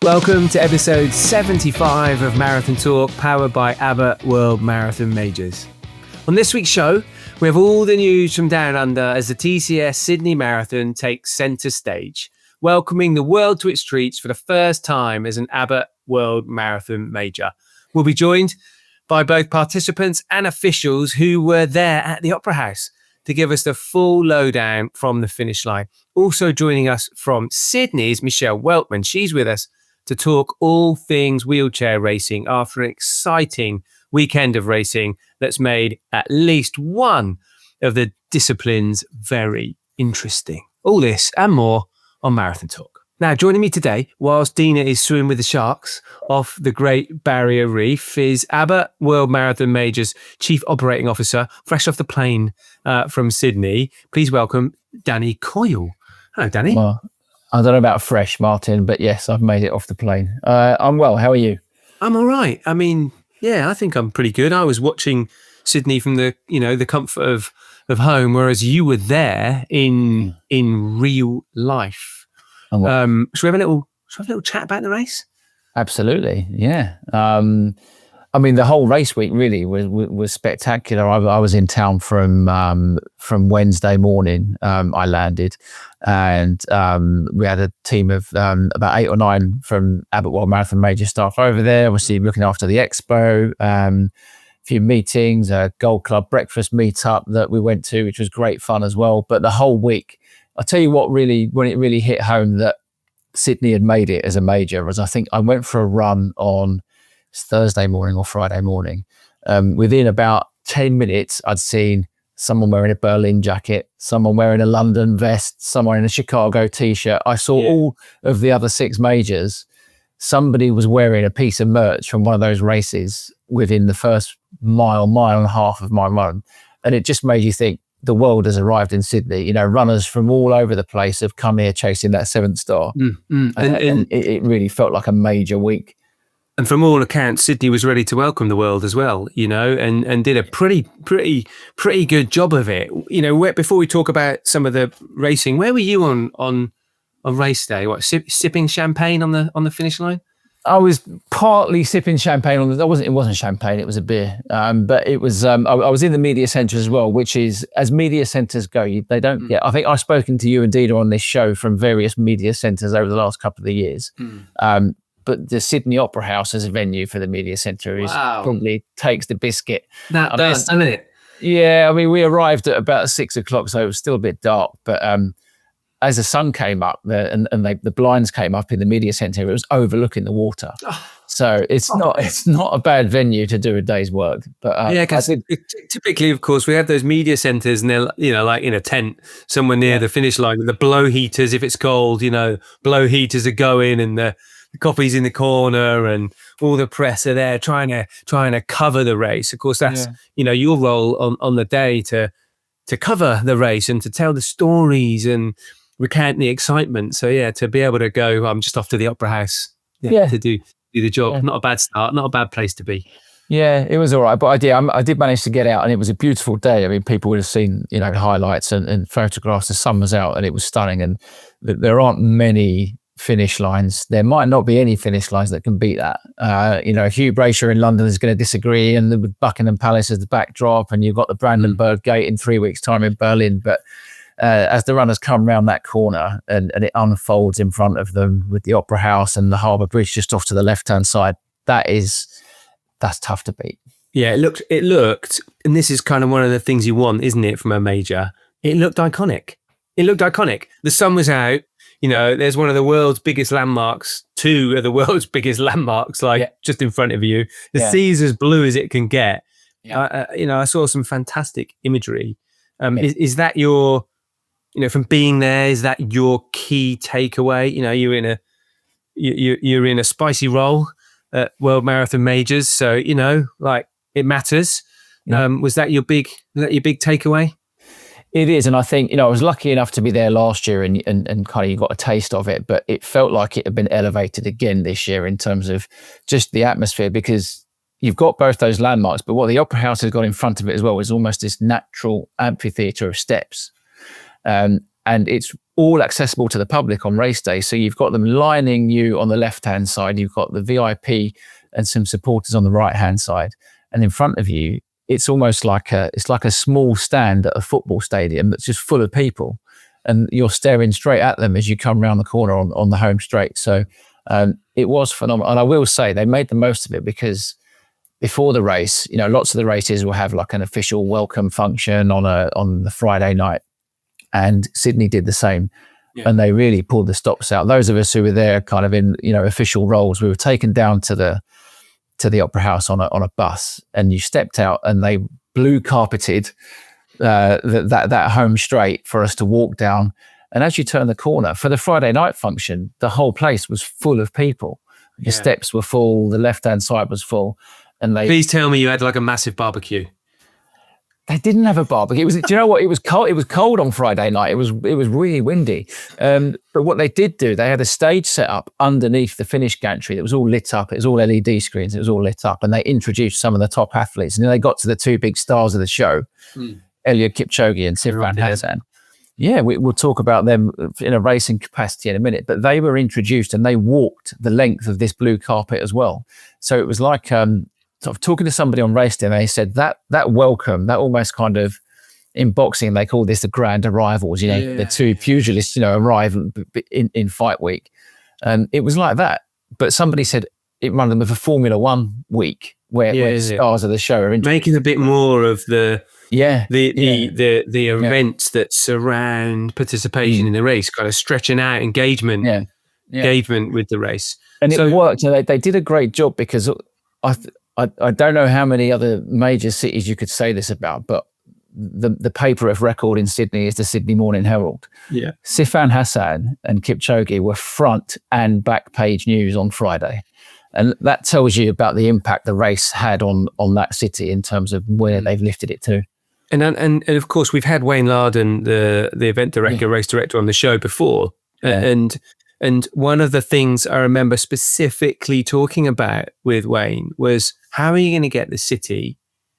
Welcome to episode 75 of Marathon Talk, powered by Abbott World Marathon Majors. On this week's show, we have all the news from down under as the TCS Sydney Marathon takes centre stage, welcoming the world to its streets for the first time as an Abbott World Marathon Major. We'll be joined by both participants and officials who were there at the Opera House to give us the full lowdown from the finish line. Also joining us from Sydney is Michelle Weltman. She's with us to talk all things wheelchair racing after an exciting weekend of racing that's made at least one of the disciplines very interesting. All this and more on Marathon Talk. Now, joining me today, whilst Deena is swimming with the sharks off the Great Barrier Reef, is Abbott World Marathon Major's Chief Operating Officer, fresh off the plane from Sydney. Please welcome Danny Coyle. Hello, Danny. Well, I don't know about fresh, Martin, but yes, I've made it off the plane. I'm well. How are you? I'm all right. I mean, yeah, I think I'm pretty good. I was watching Sydney from the comfort of home, whereas you were there in real life. Should we have a little chat about the race? Absolutely, yeah. I mean, the whole race week really was spectacular. I was in town from Wednesday morning. I landed, and we had a team of about 8 or 9 from Abbott World Marathon Major staff over there, obviously looking after the expo. A few meetings, a Gold Club breakfast meetup that we went to, which was great fun as well. But the whole week, I'll tell you what, really, when it really hit home that Sydney had made it as a major, was I think I went for a run on Thursday morning or Friday morning. Within about 10 minutes, I'd seen someone wearing a Berlin jacket, someone wearing a London vest, someone in a Chicago t-shirt. I saw all of the other 6 majors. Somebody was wearing a piece of merch from one of those races within the first mile and a half of my run. And it just made you think, the world has arrived in Sydney. You know, runners from all over the place have come here chasing that 7th star. And it really felt like a major week. And from all accounts, Sydney was ready to welcome the world as well, you know, and did a pretty good job of it. You know, before we talk about some of the racing, where were you on race day? What, sipping champagne on the finish line? I was partly sipping champagne it wasn't champagne, it was a beer. But it was, I was in the media centre as well, which is, as media centres go, they don't get, I think I've spoken to you and Deena on this show from various media centres over the last couple of years. But the Sydney Opera House as a venue for the media centre probably takes the biscuit. That does, doesn't it? Yeah, I mean, we arrived at about 6 o'clock, so it was still a bit dark, but as the sun came up and the blinds came up in the media centre, it was overlooking the water. So it's not a bad venue to do a day's work. But because typically, of course, we have those media centres and they're, you know, like in a tent somewhere near the finish line with the blow heaters. If it's cold, you know, blow heaters are going and the coffee's in the corner and all the press are there trying to cover the race. Of course, that's, you know, your role on the day to cover the race and to tell the stories and recount the excitement. So yeah, to be able to go, I'm just off to the Opera House to do the job. Not a bad start, not a bad place to be. Yeah, it was all right. But I did manage to get out and it was a beautiful day. I mean, people would have seen, you know, highlights and photographs. The sun was out and it was stunning. And there aren't many finish lines. There might not be any finish lines that can beat that. You know, Hugh Brayshaw in London is going to disagree, and the Buckingham Palace as the backdrop, and you've got the Brandenburg Gate in 3 weeks' time in Berlin. But as the runners come round that corner and it unfolds in front of them with the Opera House and the Harbour Bridge just off to the left-hand side, that's tough to beat. Yeah, it looked, and this is kind of one of the things you want, isn't it, from a major? It looked iconic. The sun was out. You know, there's one of the world's biggest landmarks, 2 of the world's biggest landmarks, just in front of you. The sea's as blue as it can get. You know, I saw some fantastic imagery. Is that your, you know, from being there, is that your key takeaway? You know, you're in a spicy role at World Marathon Majors, so you know, like, it matters. Was that your big takeaway? It is, and I think, you know, I was lucky enough to be there last year and kind of you got a taste of it, but it felt like it had been elevated again this year in terms of just the atmosphere, because you've got both those landmarks, but what the Opera House has got in front of it as well is almost this natural amphitheatre of steps. and it's all accessible to the public on race day. So you've got them lining you on the left-hand side, you've got the VIP and some supporters on the right-hand side, and in front of you, it's almost like a small stand at a football stadium that's just full of people, and you're staring straight at them as you come around the corner on the home straight. So it was phenomenal, and I will say they made the most of it, because before the race, lots of the races will have like an official welcome function on the Friday night, and Sydney did the same. Yeah. And they really pulled the stops out. Those of us who were there kind of in official roles, we were taken down to the Opera House on a bus, and you stepped out and they blue carpeted that home straight for us to walk down. And as you turn the corner for the Friday night function, the whole place was full of people. The steps were full, the left-hand side was full. And please tell me you had like a massive barbecue. They didn't have a barbecue. Do you know what? It was cold. It was cold on Friday night. It was really windy. But what they did do, they had a stage set up underneath the finish gantry that was all lit up. It was all LED screens. It was all lit up, and they introduced some of the top athletes. And then they got to the two big stars of the show, Eliud Kipchoge and Sifan Hassan. Yeah, we'll talk about them in a racing capacity in a minute. But they were introduced, and they walked the length of this blue carpet as well. So it was like sort of talking to somebody on race day, and they said that welcome, that almost kind of, in boxing they call this the grand arrivals. The two pugilists arrive in fight week, and it was like that. But somebody said it reminded them of a Formula One week where the stars of the show are making a bit more of the events that surround participation in the race, kind of stretching out engagement with the race. And it worked. They did a great job, because I don't know how many other major cities you could say this about, but the paper of record in Sydney is the Sydney Morning Herald. Yeah. Sifan Hassan and Kipchoge were front and back page news on Friday. And that tells you about the impact the race had on that city in terms of where they've lifted it to. And of course, we've had Wayne Larden, the event director, race director, on the show before. Yeah. And one of the things I remember specifically talking about with Wayne was, how are you going to get the city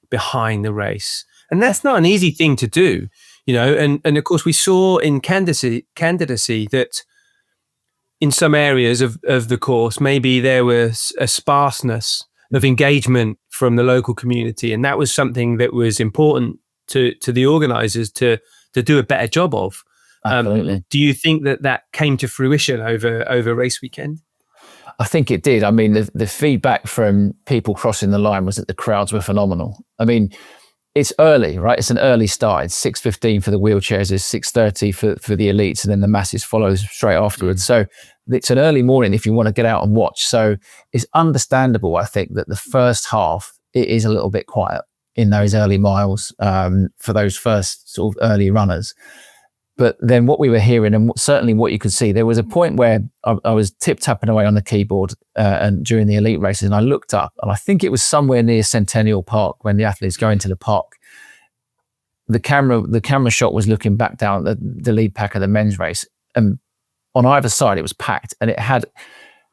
behind the race? And that's not an easy thing to do, and of course we saw in candidacy that in some areas of the course, maybe there was a sparseness of engagement from the local community. And that was something that was important to the organisers to do a better job of. Absolutely. Do you think that came to fruition over race weekend? I think it did. I mean, the feedback from people crossing the line was that the crowds were phenomenal. I mean, it's early, right? It's an early start. It's 6:15 for the wheelchairs, it's 6:30 for the elites, and then the masses follows straight afterwards. So it's an early morning if you want to get out and watch. So it's understandable, I think, that the first half, it is a little bit quiet in those early miles for those first sort of early runners. But then what we were hearing, and certainly what you could see, there was a point where I was tip-tapping away on the keyboard and during the elite races, and I looked up, and I think it was somewhere near Centennial Park when the athletes go into the park. The camera shot was looking back down at the lead pack of the men's race, and on either side it was packed, and it had,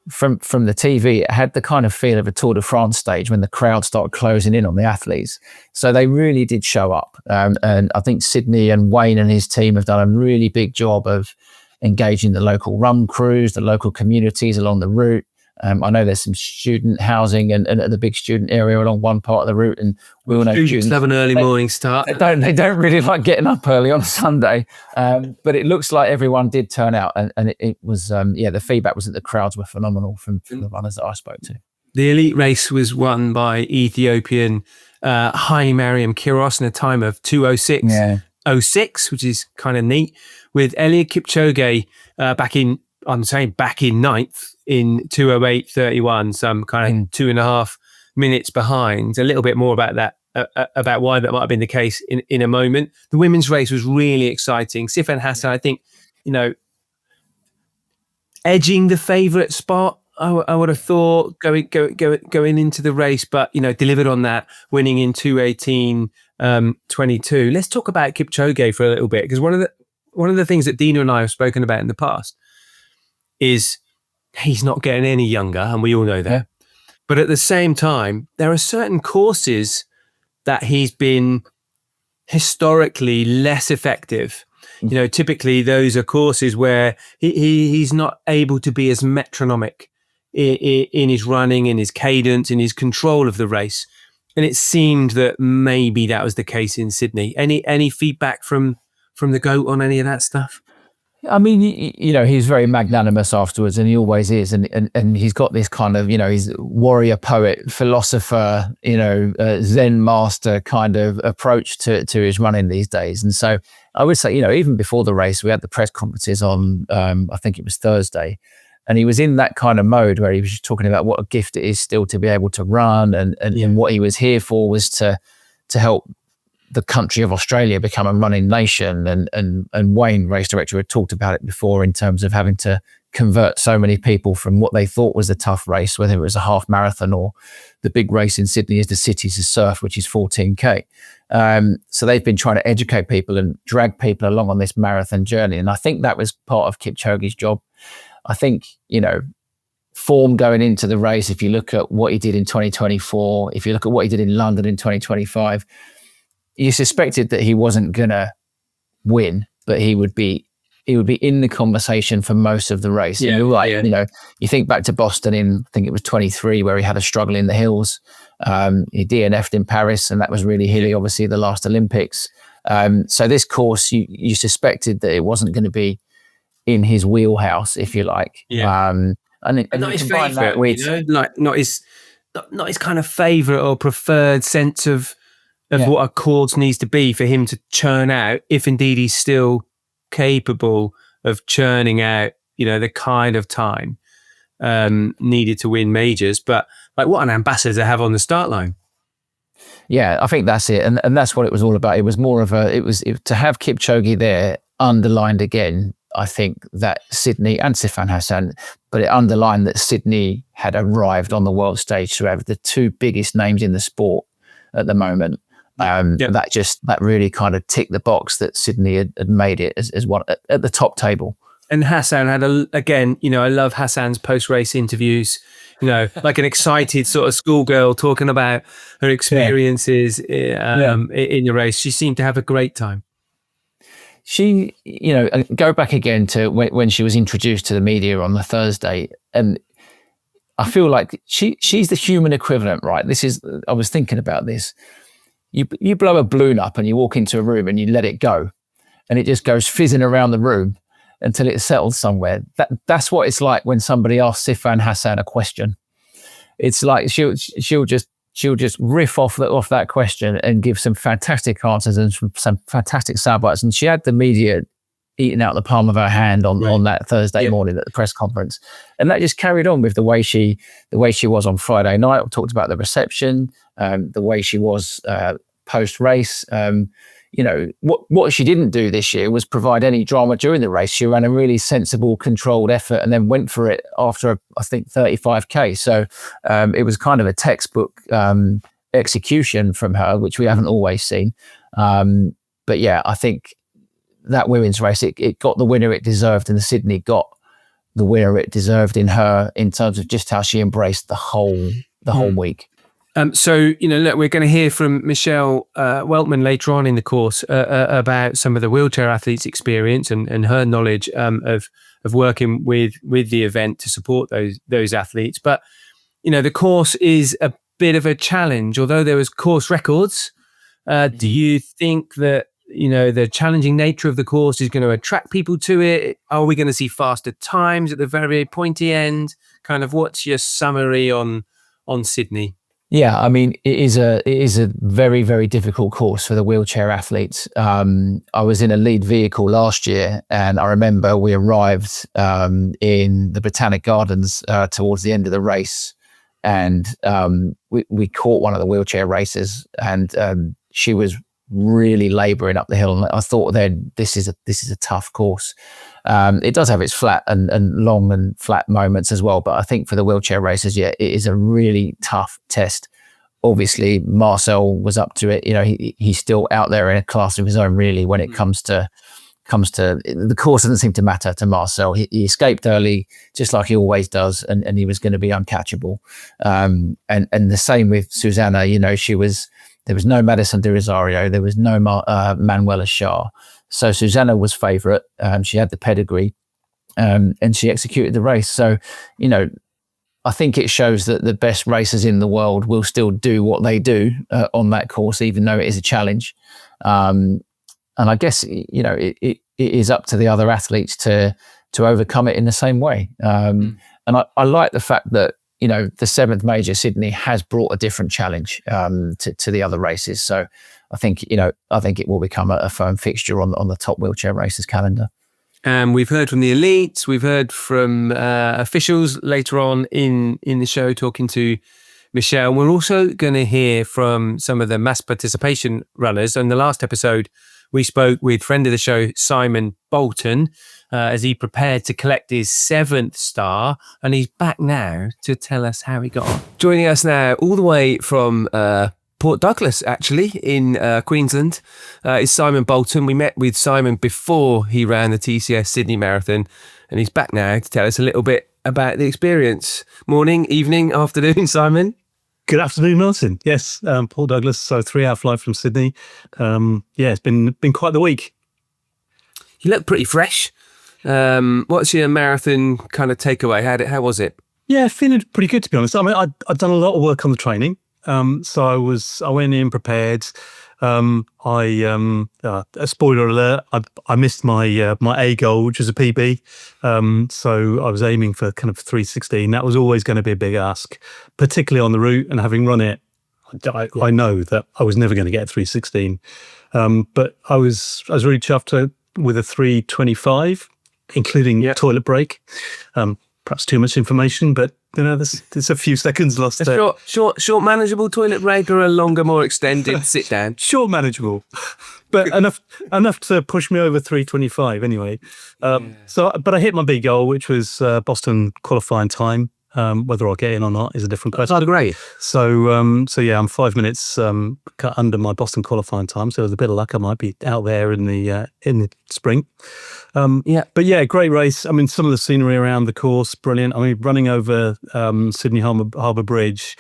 from the TV, it had the kind of feel of a Tour de France stage when the crowd started closing in on the athletes. So they really did show up. And I think Sydney and Wayne and his team have done a really big job of engaging the local run crews, the local communities along the route. I know there's some student housing and the big student area along one part of the route, and we all know students have an early morning start. They don't really like getting up early on a Sunday, but it looks like everyone did turn out, and it was the feedback was that the crowds were phenomenal from the runners that I spoke to. The elite race was won by Ethiopian Hailemaryam Kiros in a time of 2:06.06, which is kind of neat, with Eliud Kipchoge back in ninth in 2:08.31, some kind of 2.5 minutes behind. A little bit more about that, about why that might have been the case in a moment. The women's race was really exciting. Sifan Hassan, I think, edging the favourite spot, I would have thought going into the race, but delivered on that, winning in 2:18.22. Let's talk about Kipchoge for a little bit, because one of the things that Deena and I have spoken about in the past is he's not getting any younger, and we all know that. Yeah. But at the same time, there are certain courses that he's been historically less effective typically those are courses where he's not able to be as metronomic in his running, in his cadence, in his control of the race. And it seemed that maybe that was the case in Sydney. Any feedback from the GOAT on any of that stuff? I mean, he's very magnanimous afterwards, and he always is. And he's got this kind of, he's warrior, poet, philosopher, Zen master kind of approach to his running these days. And so I would say, even before the race, we had the press conferences on, I think it was Thursday. And he was in that kind of mode where he was just talking about what a gift it is still to be able to run, and what he was here for was to help the country of Australia become a running nation. And Wayne, race director, had talked about it before in terms of having to convert so many people from what they thought was a tough race, whether it was a half marathon or the big race in Sydney is the Cities of Surf, which is 14K. So they've been trying to educate people and drag people along on this marathon journey. And I think that was part of Kipchoge's job. I think, form going into the race, if you look at what he did in 2024, if you look at what he did in London in 2025, you suspected that he wasn't going to win, but he would be in the conversation for most of the race. Yeah, you're right. Yeah. You think back to Boston in, I think it was 23, where he had a struggle in the hills. He DNF'd in Paris, and that was really hilly, obviously, the last Olympics. So this course, you suspected that it wasn't going to be in his wheelhouse, if you like. Yeah. And not his favourite, not his kind of favourite or preferred sense of what a course needs to be for him to churn out, if indeed he's still capable of churning out, the kind of time needed to win majors. But like, what an ambassador to have on the start line. Yeah, I think that's it. And that's what it was all about. It was more of to have Kipchoge there underlined again, I think that Sydney and Sifan Hassan, but it underlined that Sydney had arrived on the world stage to have the two biggest names in the sport at the moment. That really kind of ticked the box that Sydney had made it as one at the top table. And Hassan had I love Hassan's post-race interviews, like an excited sort of schoolgirl talking about her experiences in the race. She seemed to have a great time. She, go back again to when she was introduced to the media on the Thursday, and I feel like she's the human equivalent, right? I was thinking about this. You blow a balloon up and you walk into a room and you let it go, and it just goes fizzing around the room until it settles somewhere. That's what it's like when somebody asks Sifan Hassan a question. It's like she'll just riff off that question and give some fantastic answers and some fantastic soundbites. And she had the media eating out the palm of her hand on that Thursday morning at the press conference, and that just carried on with the way she was on Friday night. We talked about the reception, the way she was post race. What she didn't do this year was provide any drama during the race. She ran a really sensible, controlled effort and then went for it after, I think, 35K. So it was kind of a textbook execution from her, which we haven't always seen. But yeah, I think that women's race, it got the winner it deserved, and the Sydney got the winner it deserved in her, in terms of just how she embraced the whole week. So, look, we're going to hear from Michelle Weltman later on in the course about some of the wheelchair athletes' experience and her knowledge of working with the event to support those athletes. But, the course is a bit of a challenge. Although there was course records, do you think that, the challenging nature of the course is going to attract people to it? Are we going to see faster times at the very pointy end? Kind of, what's your summary on Sydney? Yeah, I mean, it is a very, very difficult course for the wheelchair athletes. I was in a lead vehicle last year, and I remember we arrived in the Botanic Gardens towards the end of the race, and we caught one of the wheelchair racers, and she was really labouring up the hill. And I thought then, this is a tough course. It does have its flat and long and flat moments as well, but I think for the wheelchair racers, it is a really tough test. Obviously, Marcel was up to it. He's still out there in a class of his own, really, when it comes to the course. Doesn't seem to matter to Marcel. He escaped early, just like he always does, and he was going to be uncatchable. And the same with Susanna. She was There was no Madison de Rosario. There was no Manuela Shah. So Susanna was favourite. She had the pedigree, and she executed the race. So, I think it shows that the best racers in the world will still do what they do on that course, even though it is a challenge. And I guess, it is up to the other athletes to overcome it in the same way. And I like the fact that, the seventh major, Sydney, has brought a different challenge to the other races. So I think it will become a firm fixture on the top wheelchair races calendar. We've heard from the elites. We've heard from officials later on in the show, talking to Michelle. We're also going to hear from some of the mass participation runners. In the last episode, we spoke with friend of the show, Simon Bolton, as he prepared to collect his 7th star, and he's back now to tell us how he got on. Joining us now, all the way from Port Douglas, actually, in Queensland, is Simon Bolton. We met with Simon before he ran the TCS Sydney Marathon, and he's back now to tell us a little bit about the experience. Morning, evening, afternoon, Simon. Good afternoon, Martin. Yes, Port Douglas, so 3-hour flight from Sydney. It's been quite the week. You look pretty fresh. What's your marathon kind of takeaway? How was it? Yeah, feeling pretty good, to be honest. I mean, I'd done a lot of work on the training. So I went in prepared. A spoiler alert, I missed my A goal, which was a PB. So I was aiming for kind of 3:16. That was always going to be a big ask, particularly on the route. And having run it, I know that I was never going to get 3:16. But I was really chuffed with a 3:25, including toilet break. Perhaps too much information, but there's a few seconds lost. A short, manageable toilet break, or a longer, more extended sit down? Short, manageable, but enough to push me over 3:25 anyway. But I hit my big goal, which was Boston qualifying time. Whether I'll get in or not is a different question. Oh, great. So I'm 5 minutes cut under my Boston qualifying time. So with a bit of luck, I might be out there in the spring. But yeah, great race. I mean, some of the scenery around the course, brilliant. I mean, running over Sydney Harbour Bridge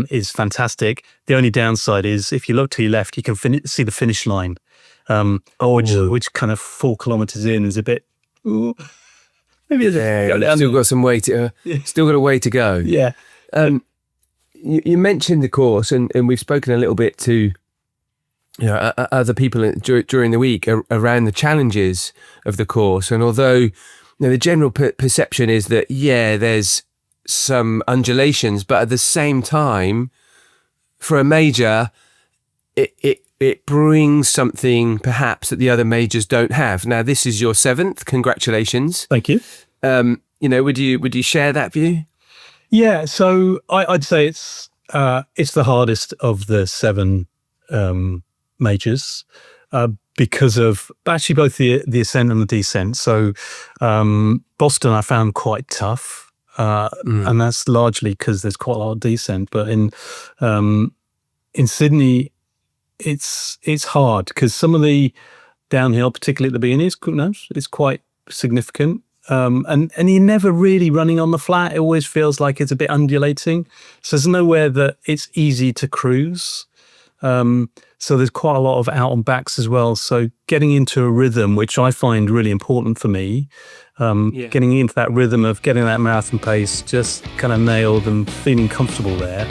is fantastic. The only downside is if you look to your left, you can see the finish line, which kind of 4 kilometres in is a bit. Ooh. Maybe still got some way to still got a way to go. Yeah. You mentioned the course, and we've spoken a little bit to other people during the week around the challenges of the course. And although the general perception is that there's some undulations, but at the same time, for a major, it brings something perhaps that the other majors don't have. Now, this is your 7th. Congratulations. Thank you. Would you share that view? Yeah. So I'd say it's the hardest of the 7 majors because of actually both the ascent and the descent. So Boston I found quite tough, and that's largely because there's quite a lot of descent. But in Sydney, it's hard because some of the downhill, particularly at the beginning, is quite significant. And you're never really running on the flat. It always feels like it's a bit undulating. So there's nowhere that it's easy to cruise. So there's quite a lot of out and backs as well. So getting into a rhythm, which I find really important for me, getting into that rhythm of getting that marathon pace just kind of nailed and feeling comfortable there,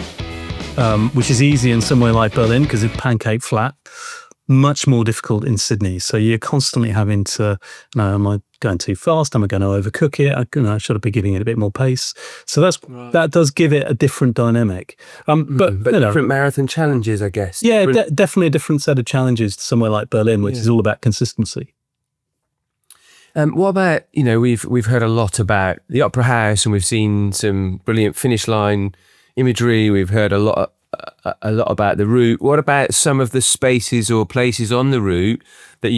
which is easy in somewhere like Berlin because it's pancake flat. Much more difficult in Sydney. So you're constantly having to, am I going too fast? Am I going to overcook it? Should I be giving it a bit more pace? So that does give it a different dynamic. But different marathon challenges, I guess. Yeah, definitely a different set of challenges to somewhere like Berlin, which is all about consistency. What about, we've heard a lot about the Opera House, and we've seen some brilliant finish line imagery. We've heard a lot about the route. What about some of the spaces or places on the route that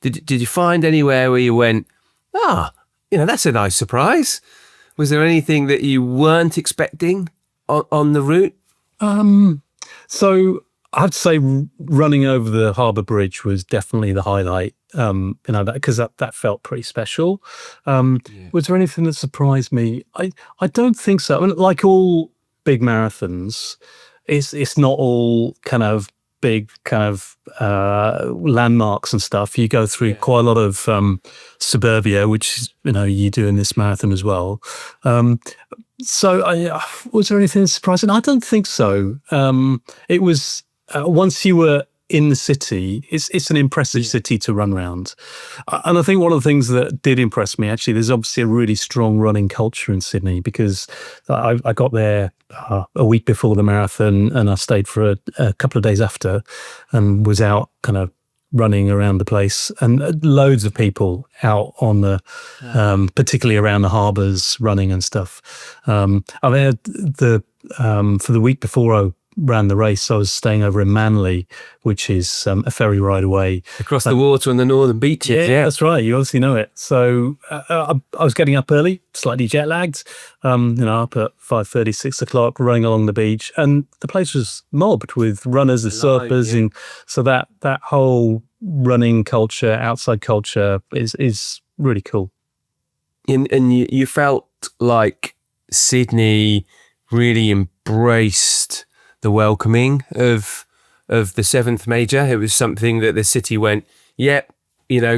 did you find anywhere where you went, that's a nice surprise? Was there anything that you weren't expecting on the route? So I have to say running over the Harbour Bridge was definitely the highlight, because that felt pretty special. Was there anything that surprised me? I don't think so. I mean, like all big marathons, it's not all kind of big kind of landmarks and stuff. You go through quite a lot of suburbia, which you do in this marathon as well. So was there anything surprising? I don't think so. It was once you were in the city, it's an impressive city to run around. And I think one of the things that did impress me, actually, there's obviously a really strong running culture in Sydney, because I got there a week before the marathon, and I stayed for a couple of days after, and was out kind of running around the place, and loads of people out on the, particularly around the harbours, running and stuff. I mean, for the week before I ran the race, I was staying over in Manly, which is a ferry ride away. Across the water on the northern beaches. Yeah, that's right. You obviously know it. So I was getting up early, slightly jet lagged, up at 5:30, 6 o'clock, running along the beach. And the place was mobbed with runners and surfers. And so that whole running culture, outside culture is really cool. And you felt like Sydney really embraced the welcoming of the seventh major. It was something that the city went, yep,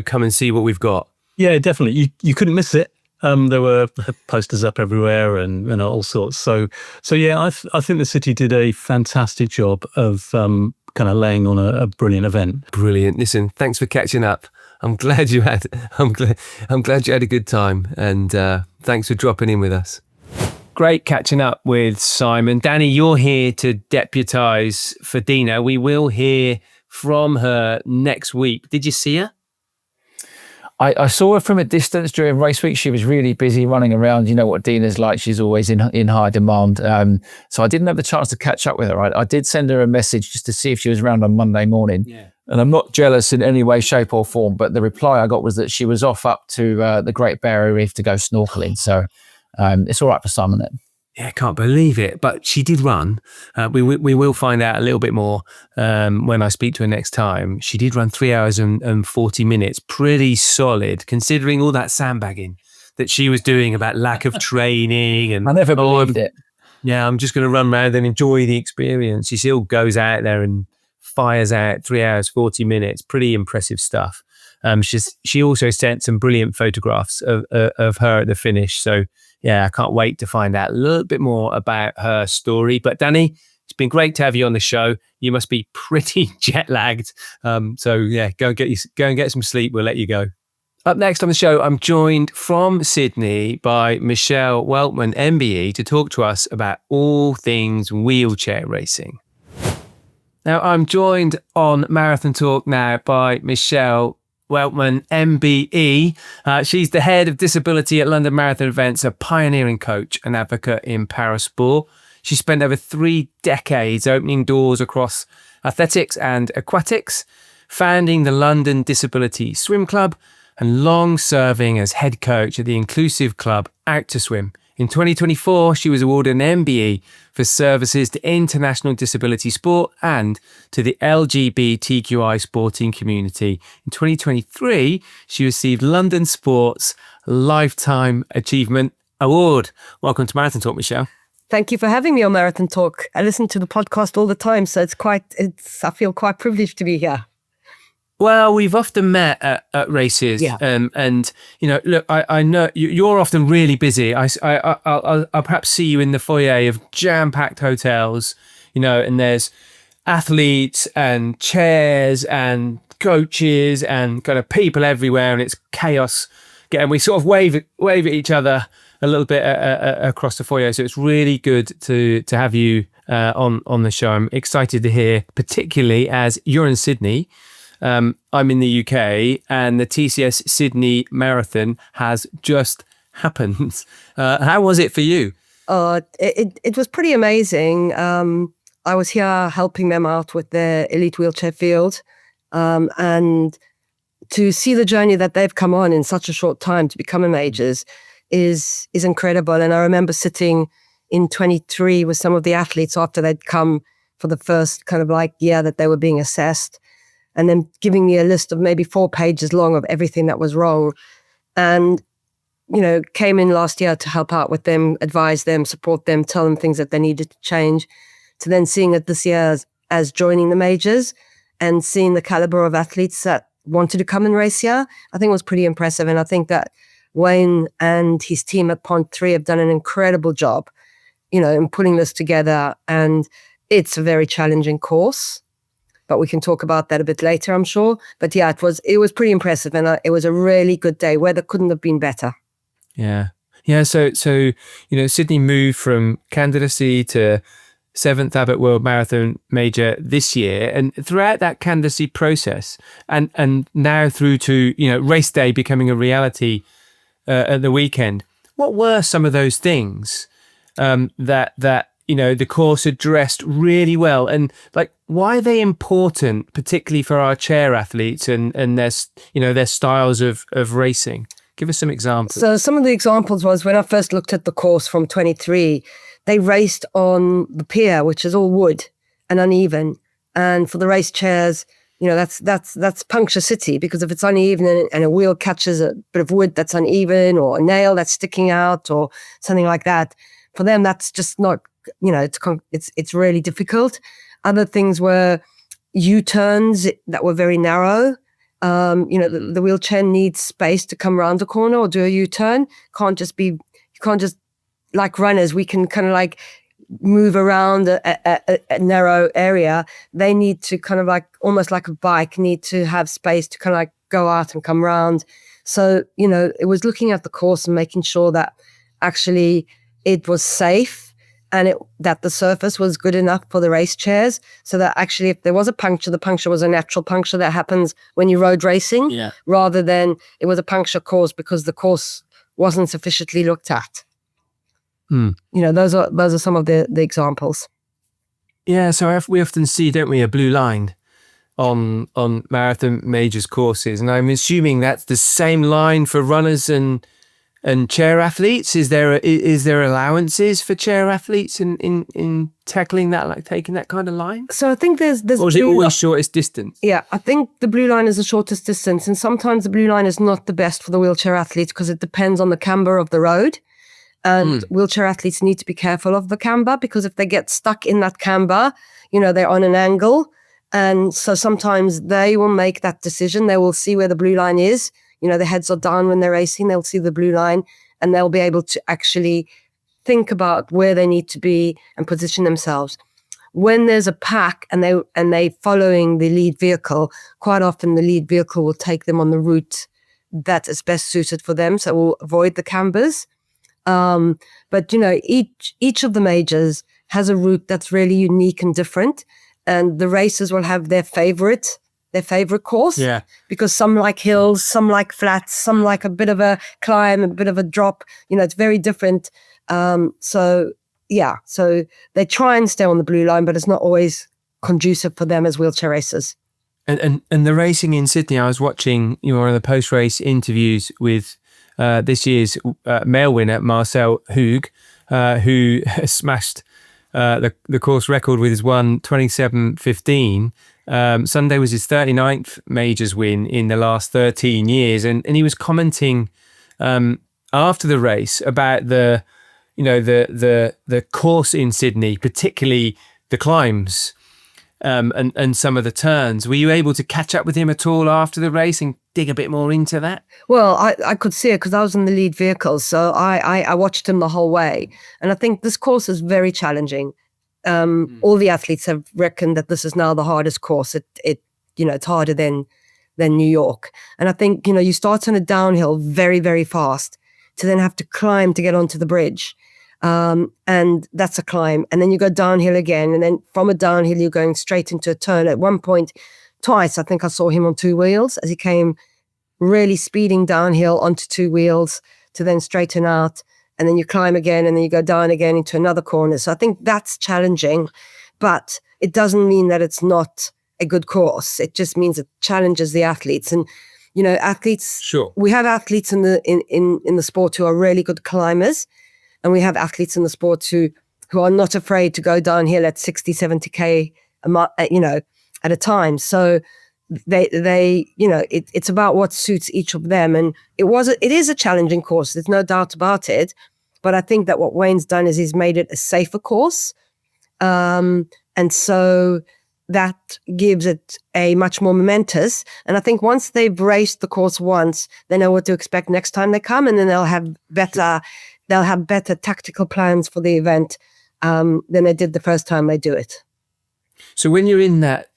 come and see what we've got. Yeah, definitely. You couldn't miss it. There were posters up everywhere and all sorts. So yeah, I think the city did a fantastic job of kind of laying on a brilliant event. Brilliant. Listen, thanks for catching up. I'm glad you had a good time, and thanks for dropping in with us. Great catching up with Simon. Danny, you're here to deputise for Deena. We will hear from her next week. Did you see her? I saw her from a distance during race week. She was really busy running around. You know what Deena's like. She's always in high demand. So I didn't have the chance to catch up with her. I did send her a message just to see if she was around on Monday morning. Yeah. And I'm not jealous in any way, shape or form, but the reply I got was that she was off up to the Great Barrier Reef to go snorkeling. So it's all right for Simon then. Yeah, I can't believe it. But she did run. We will find out a little bit more when I speak to her next time. She did run 3 hours and 40 minutes. Pretty solid, considering all that sandbagging that she was doing about lack of training. And I never believed it. Yeah, I'm just going to run around and enjoy the experience. She still goes out there and fires out 3 hours, 40 minutes. Pretty impressive stuff. She also sent some brilliant photographs of her at the finish. So yeah, I can't wait to find out a little bit more about her story. But Danny, it's been great to have you on the show. You must be pretty jet lagged. So yeah, go and get some sleep. We'll let you go. Up next on the show, I'm joined from Sydney by Michelle Weltman MBE to talk to us about all things wheelchair racing. Now, I'm joined on Marathon Talk now by Michelle Weltman MBE. She's the head of disability at London Marathon Events, a pioneering coach and advocate in parasport. She spent over 3 decades opening doors across athletics and aquatics, founding the London Disability Swim Club, and long serving as head coach at the inclusive club Out to Swim. In 2024, she was awarded an MBE for services to international disability sport and to the LGBTQI sporting community. In 2023, she received London Sports Lifetime Achievement Award. Welcome to Marathon Talk, Michelle. Thank you for having me on Marathon Talk. I listen to the podcast all the time, so I feel quite privileged to be here. Well, we've often met at races, and look, I know you're often really busy. I'll perhaps see you in the foyer of jam-packed hotels, and there's athletes and chairs and coaches and kind of people everywhere, and it's chaos. And we sort of wave at each other a little bit across the foyer. So it's really good to have you on the show. I'm excited to hear, particularly as you're in Sydney. I'm in the UK, and the TCS Sydney Marathon has just happened. How was it for you? It was pretty amazing. I was here helping them out with their elite wheelchair field, and to see the journey that they've come on in such a short time to become a majors is incredible. And I remember sitting in 23 with some of the athletes after they'd come for the first kind of year that they were being assessed, and then giving me a list of maybe 4 pages long of everything that was wrong. And, came in last year to help out with them, advise them, support them, tell them things that they needed to change. to then seeing it this year as joining the majors and seeing the caliber of athletes that wanted to come and race here, I think was pretty impressive. And I think that Wayne and his team at Pont 3 have done an incredible job, in putting this together. And it's a very challenging course, but we can talk about that a bit later, I'm sure. But yeah, it was pretty impressive, and it was a really good day. Weather couldn't have been better. Yeah. So Sydney moved from candidacy to 7th Abbott World Marathon Major this year, and throughout that candidacy process, and now through to race day becoming a reality at the weekend, what were some of those things that the course addressed really well, and like why are they important, particularly for our chair athletes and their styles of racing? Give us some examples. So some of the examples was when I first looked at the course from 23, they raced on the pier, which is all wood and uneven. And for the race chairs, that's puncture city, because if it's uneven and a wheel catches a bit of wood that's uneven, or a nail that's sticking out or something like that, for them, that's just not, it's really difficult. Other things were U-turns that were very narrow. The wheelchair needs space to come around a corner or do a U-turn. You can't just like runners, we can kind of like move around a narrow area. They need to kind of like, almost like a bike, need to have space to kind of like go out and come around. So, it was looking at the course and making sure that actually it was safe and that the surface was good enough for the race chairs, so that actually if there was a puncture, the puncture was a natural puncture that happens when you road racing, rather than it was a puncture caused because the course wasn't sufficiently looked at. Those are some of the examples. Yeah, so we often see, don't we, a blue line on marathon majors courses, and I'm assuming that's the same line for runners and chair athletes. Is there allowances for chair athletes in tackling that, like taking that kind of line? So I think there's or is it always shortest distance? Yeah, I think the blue line is the shortest distance, and sometimes the blue line is not the best for the wheelchair athletes because it depends on the camber of the road. And wheelchair athletes need to be careful of the camber, because if they get stuck in that camber, they're on an angle. And so sometimes they will make that decision. They will see where the blue line is. Their heads are down when they're racing. They'll see the blue line and they'll be able to actually think about where they need to be and position themselves. When there's a pack and they following the lead vehicle, quite often the lead vehicle will take them on the route that is best suited for them. So we'll avoid the cambers. But each of the majors has a route that's really unique and different, and the racers will have their favorite course. Yeah. Because some like hills, some like flats, some like a bit of a climb, a bit of a drop. It's very different. So they try and stay on the blue line, but it's not always conducive for them as wheelchair racers. And the racing in Sydney, I was watching one of the post-race interviews with this year's male winner, Marcel Hugues, who smashed the course record with his 1:27:15. Sunday was his 39th majors win in the last 13 years. And he was commenting after the race about the course in Sydney, particularly the climbs and some of the turns. Were you able to catch up with him at all after the race and dig a bit more into that? Well, I could see it because I was in the lead vehicle. So I watched him the whole way. And I think this course is very challenging. All the athletes have reckoned that this is now the hardest course. It's harder than New York. And I think, you start on a downhill very, very fast to then have to climb to get onto the bridge. And that's a climb. And then you go downhill again. And then from a downhill, you're going straight into a turn. At one point, twice, I think I saw him on two wheels as he came really speeding downhill onto two wheels to then straighten out. And then you climb again, and then you go down again into another corner. So I think that's challenging, but it doesn't mean that it's not a good course. It just means it challenges the athletes. And, athletes, sure, we have athletes in the sport who are really good climbers. And we have athletes in the sport who are not afraid to go downhill at 60, 70K, at a time. So it's about what suits each of them. And it is a challenging course. There's no doubt about it. But I think that what Wayne's done is he's made it a safer course. And so that gives it a much more momentous. And I think once they've raced the course once, they know what to expect next time they come, and then they'll have better tactical plans for the event than they did the first time they do it. So when you're in that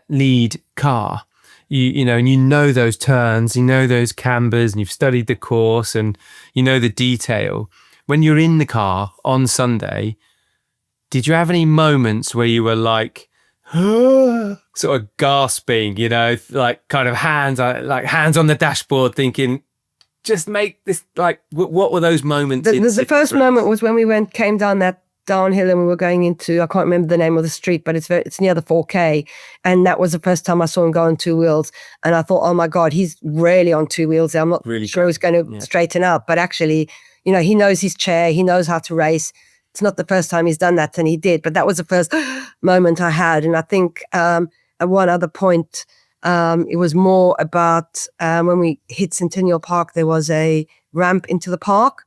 lead car, you know those turns, you know those cambers, and you've studied the course and you know the detail. When you're in the car on Sunday, did you have any moments where you were like, sort of gasping, like kind of hands on the dashboard, thinking, just make this, like, what were those moments? The first moment was when we came down that downhill and we were going into, I can't remember the name of the street, but it's near the 4K. And that was the first time I saw him go on two wheels. And I thought, oh my God, he's really on two wheels. I'm not really sure he's going to straighten up. But actually, he knows his chair. He knows how to race. It's not the first time he's done that, and he did. But that was the first moment I had. And I think at one other point, it was more about when we hit Centennial Park, there was a ramp into the park,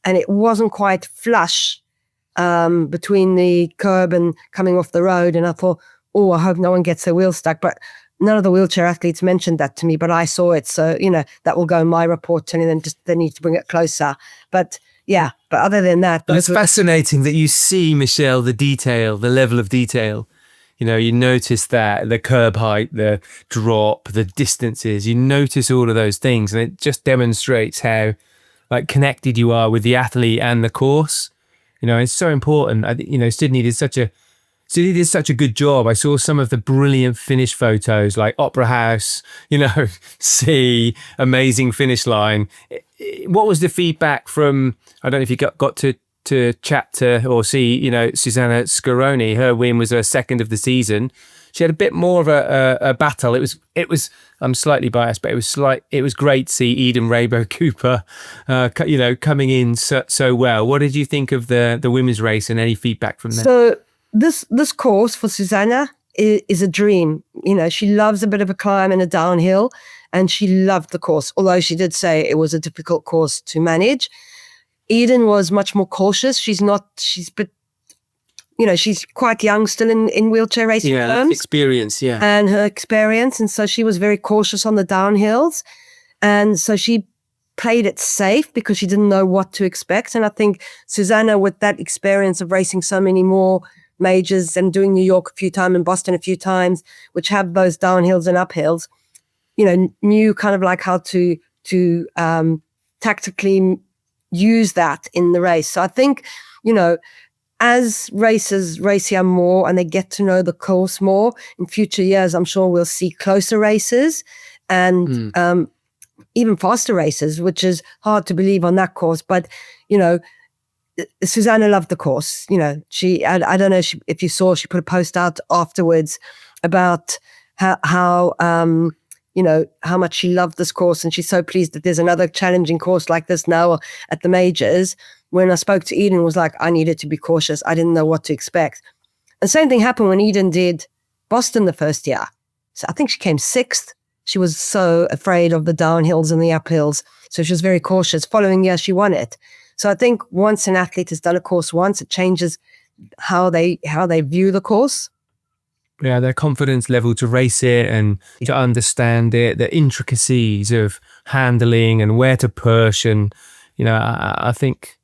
and it wasn't quite flush between the curb and coming off the road. And I thought, oh, I hope no one gets their wheel stuck. But none of the wheelchair athletes mentioned that to me, but I saw it. So, that will go in my report, telling them just they need to bring it closer. But yeah, but other than that. It's fascinating that you see, Michelle, the detail, the level of detail. You notice that, the curb height, the drop, the distances, you notice all of those things. And it just demonstrates how connected you are with the athlete and the course. It's so important. I think, Sydney did such a good job. I saw some of the brilliant finish photos, like Opera House, sea, amazing finish line. What was the feedback from, I don't know if you got to chat to or see, Susanna Scaroni. Her win was her second of the season. She had a bit more of a battle. It was. I'm slightly biased, but it was great to see Eden Raybo Cooper, coming in so well. What did you think of the women's race, and any feedback from them? So this course for Susanna is a dream. She loves a bit of a climb and a downhill, and she loved the course. Although she did say it was a difficult course to manage. Eden was much more cautious. She's quite young still in wheelchair racing terms. Experience, yeah. And her experience. And so she was very cautious on the downhills. And so she played it safe because she didn't know what to expect. And I think Susanna, with that experience of racing so many more majors and doing New York a few times and Boston a few times, which have those downhills and uphills, knew kind of like how to tactically use that in the race. So I think, as racers race here more and they get to know the course more, in future years, I'm sure we'll see closer races and even faster races, which is hard to believe on that course. But, Susanna loved the course. I don't know if you saw, she put a post out afterwards about how much she loved this course, and she's so pleased that there's another challenging course like this now at the majors. When I spoke to Eden, it was like, I needed to be cautious. I didn't know what to expect. And same thing happened when Eden did Boston the first year. So I think she came sixth. She was so afraid of the downhills and the uphills. So she was very cautious. Following year, she won it. So I think once an athlete has done a course once, it changes how they view the course. Yeah, their confidence level to race it and to understand it, the intricacies of handling and where to push. And, I think,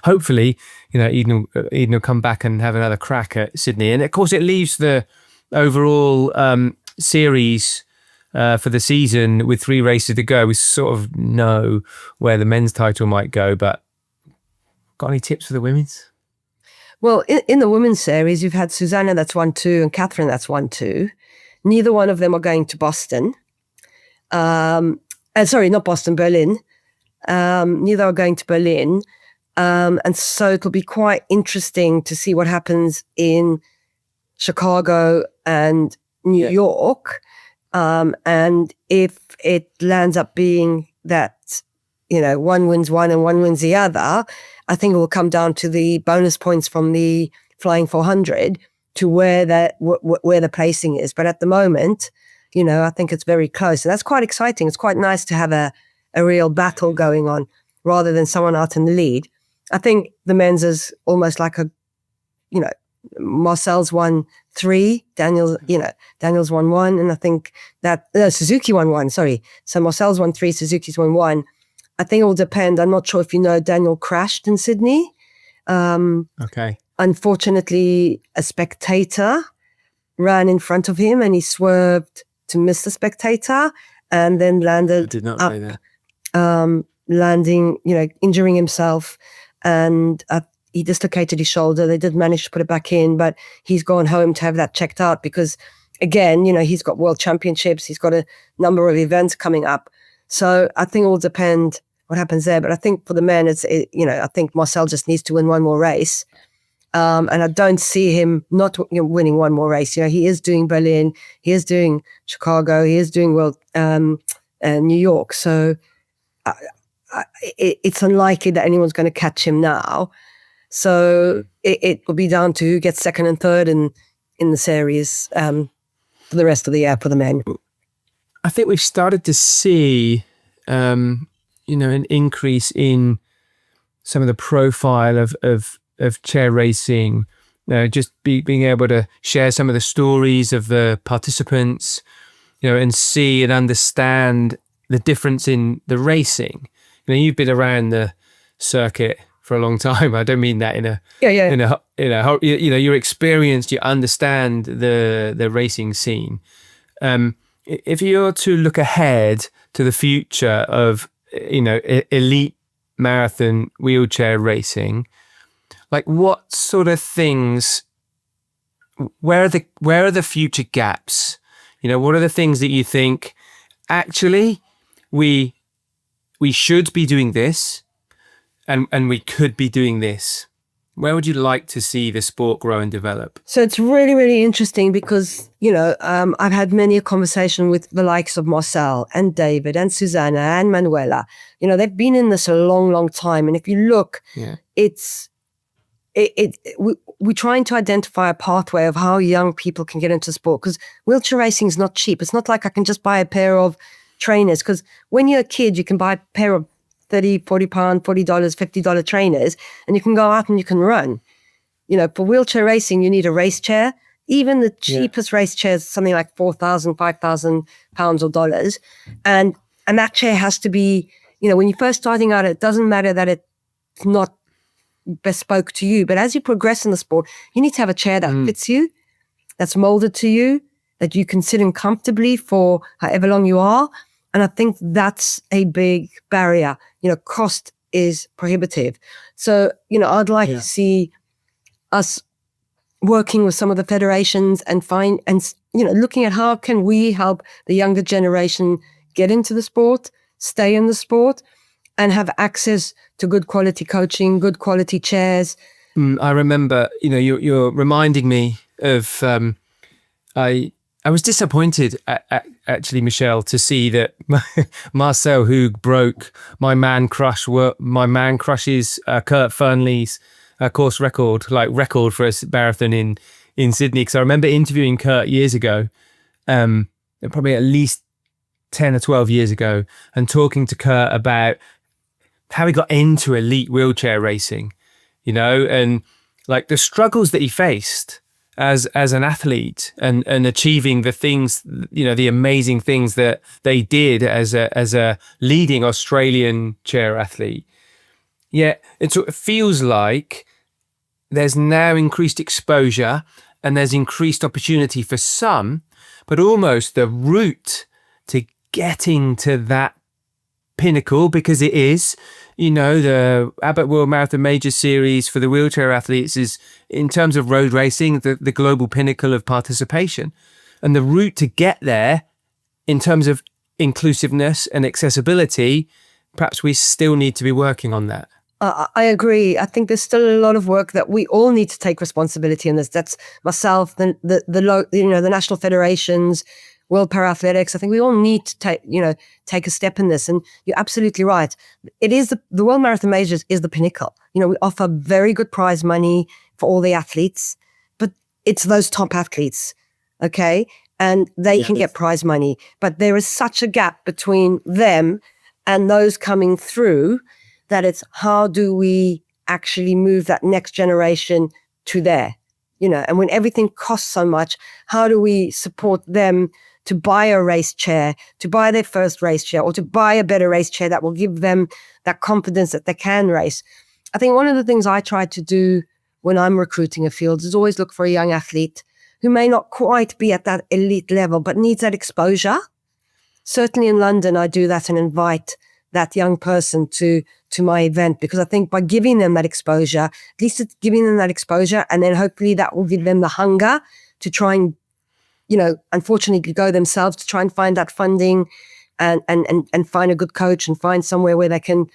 hopefully, Eden will come back and have another crack at Sydney. And of course, it leaves the overall series for the season with 3 races to go. We sort of know where the men's title might go, but got any tips for the women's? Well, in the women's series, you've had Susanna that's won 2 and Catherine that's won 2. Neither one of them are going to Boston. Sorry, not Boston, Berlin. Neither are going to Berlin. And so it'll be quite interesting to see what happens in Chicago and New York. And if it lands up being that, one wins one and one wins the other, I think it will come down to the bonus points from the Flying 400 to where the placing is. But at the moment, I think it's very close. And that's quite exciting. It's quite nice to have a real battle going on rather than someone out in the lead. I think the men's is almost like Marcel's won 3, Daniel's won 1, and I think that Suzuki won 1, sorry. So Marcel's won 3, Suzuki's won 1. I think it will depend. I'm not sure if you know, Daniel crashed in Sydney. Okay. Unfortunately, a spectator ran in front of him and he swerved to miss the spectator and then landed I did not up, know that. landing, injuring himself. And he dislocated his shoulder. They did manage to put it back in, but he's gone home to have that checked out because, again, he's got world championships. He's got a number of events coming up. So I think it will depend what happens there. But I think for the men, I think Marcel just needs to win one more race. And I don't see him not winning one more race. He is doing Berlin. He is doing Chicago. He is doing New York. So it's unlikely that anyone's going to catch him now. So it will be down to who gets second and third in the series for the rest of the year for the men. I think we've started to see, an increase in some of the profile of chair racing. Just being able to share some of the stories of the participants, and see and understand the difference in the racing. You've been around the circuit for a long time. I don't mean that in a you're experienced. You understand the racing scene. If you're to look ahead to the future of elite marathon wheelchair racing, like what sort of things? Where are the future gaps? What are the things that you think actually we should be doing this, and we could be doing this? Where would you like to see the sport grow and develop? So it's really, really interesting because, I've had many a conversation with the likes of Marcel and David and Susanna and Manuela. They've been in this a long, long time. And if you look, we're trying to identify a pathway of how young people can get into sport, because wheelchair racing is not cheap. It's not like I can just buy a pair of trainers, because when you're a kid, you can buy a pair of £30, £40, $40, $50 trainers, and you can go out and you can run. For wheelchair racing, you need a race chair. Even the cheapest race chair is something like £4,000, £5,000 or dollars. And that chair has to be, when you're first starting out, it doesn't matter that it's not bespoke to you. But as you progress in the sport, you need to have a chair that fits you, that's molded to you, that you can sit in comfortably for however long you are. And I think that's a big barrier. Cost is prohibitive. So, I'd like to see us working with some of the federations and looking at how can we help the younger generation get into the sport, stay in the sport, and have access to good quality coaching, good quality chairs. I remember, you're reminding me of, I was disappointed, actually, Michelle, to see that Marcel Hug broke my man crushes Kurt Fernley's course record for a marathon in Sydney. Because I remember interviewing Kurt years ago, probably at least 10 or 12 years ago, and talking to Kurt about how he got into elite wheelchair racing, and like the struggles that he faced as an athlete and achieving the things, the amazing things that they did as a leading Australian chair athlete. Yeah, it sort of feels like there's now increased exposure and there's increased opportunity for some, but almost the route to getting to that pinnacle, because it is, the Abbott World Marathon Major series for the wheelchair athletes is, in terms of road racing, the global pinnacle of participation. And the route to get there, in terms of inclusiveness and accessibility, perhaps we still need to be working on that. I agree. I think there's still a lot of work that we all need to take responsibility in this. That's myself, the national federations, World Para-Athletics. I think we all need to take a step in this. And you're absolutely right. It is the World Marathon Majors is the pinnacle. We offer very good prize money for all the athletes, but it's those top athletes, okay? And they can get prize money. But there is such a gap between them and those coming through that it's how do we actually move that next generation to there? and when everything costs so much, how do we support them to buy a race chair, to buy their first race chair, or to buy a better race chair that will give them that confidence that they can race? I think one of the things I try to do when I'm recruiting a field is always look for a young athlete who may not quite be at that elite level, but needs that exposure. Certainly in London, I do that and invite that young person to my event, because I think by giving them that exposure, at least it's giving them that exposure, and then hopefully that will give them the hunger to try and, unfortunately go themselves to try and find that funding and find a good coach and find somewhere where they can,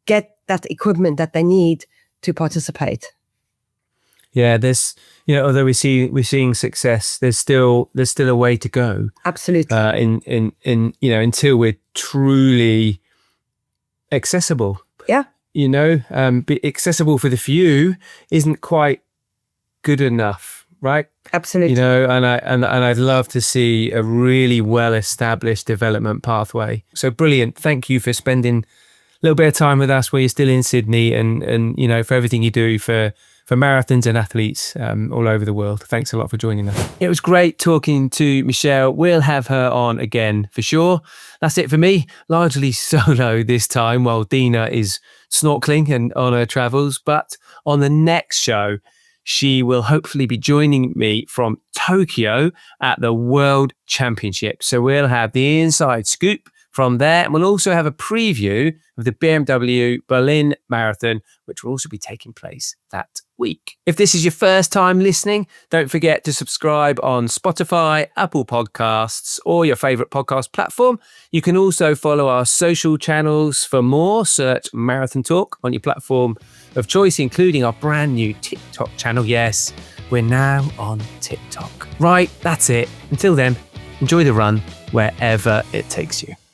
get that equipment that they need to participate. Yeah, there's, although we're seeing success, there's still a way to go. Absolutely. Until we're truly accessible. Yeah. Be accessible for the few isn't quite good enough, right? Absolutely. And I'd love to see a really well-established development pathway. So brilliant. Thank you for spending a little bit of time with us while you're still in Sydney, and for everything you do for marathons and athletes all over the world. Thanks a lot for joining us. It was great talking to Michelle. We'll have her on again for sure. That's it for me. Largely solo this time while Deena is snorkeling and on her travels. But on the next show, she will hopefully be joining me from Tokyo at the World Championship. So we'll have the inside scoop from there. And we'll also have a preview of the BMW Berlin Marathon, which will also be taking place that week. If this is your first time listening, don't forget to subscribe on Spotify, Apple Podcasts, or your favorite podcast platform. You can also follow our social channels for more. Search Marathon Talk on your platform of choice, including our brand new TikTok channel. Yes, we're now on TikTok. Right, that's it. Until then, enjoy the run wherever it takes you.